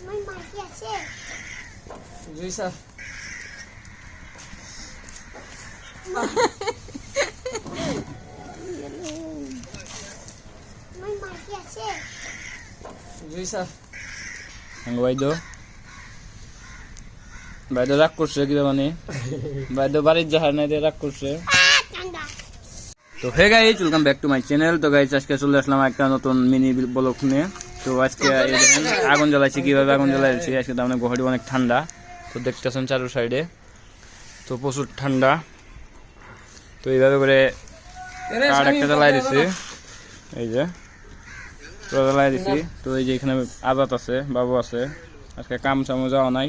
May maki আছে জুইসা may maki আছে জুইসা BeiDou BeiDou রাগ করছে কি মানে বাইদো বাড়ির যাহার নাই রাগ করছে। ঠান্ডা তো hey guys, welcome back to my channel. তো গাইস আজকে চলে আসলাম একটা নতুন মিনি ব্লগ নিয়ে। তো আজকে এই দেখেন আগুন জ্বালাইছি, কিভাবে আগুন জ্বালাইছি। আজকে তো আমাদের গুয়াহাটি অনেক ঠান্ডা, তো দেখতেছেন চারু সাইডে তো প্রচুর ঠান্ডা। তো এইভাবে করে কাঠ একটা জ্বালাই দিছি, এই যে পুরো জ্বালাই দিছি। তো এই যে এখানে আজাদ আছে, বাবু আছে, আজকে কাম চামো যাওয়া নাই।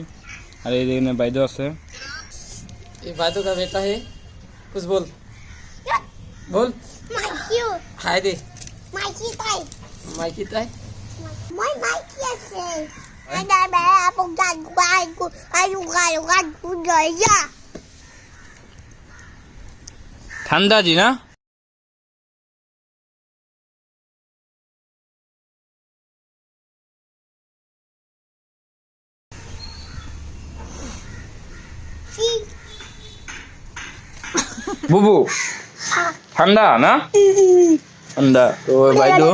আর এই যে এখানে বাইদো আছে। ये बातों का बेटा है, कुछ बोल बोल মাইকি हाय दे মাইকি তাই माइकी ताई মই মাইকি আছে আদা বে আপু গান গান আয়ু গান গান বুঝাইয়া ঠান্ডা জি না কি বুবু, ঠান্ডা না ঠান্ডা। তো বাইদো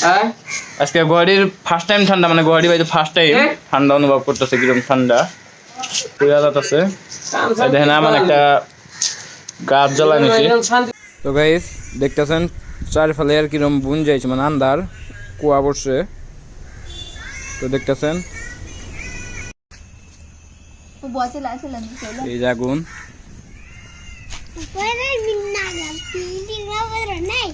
हाँ আজকে গুয়াহাটির ফার্স্ট টাইম ঠান্ডা, মানে গুয়াহাটি বাইদো ফার্স্ট টাইম ঠান্ডা অনুভব করতেছে, কিরকম ঠান্ডা আজাদ আছে। এই দেখেন আমার একটা গাছ জ্বালাই নিছি। তো গাইস দেখতেছেন চারফালে আর কিরকম বুন যাইছে, মানে আন্ধার কুয়া পড়ছে। তো দেখতেছেন এই যে আগুন। পরে মিন্না গা পিডি না বড় নাই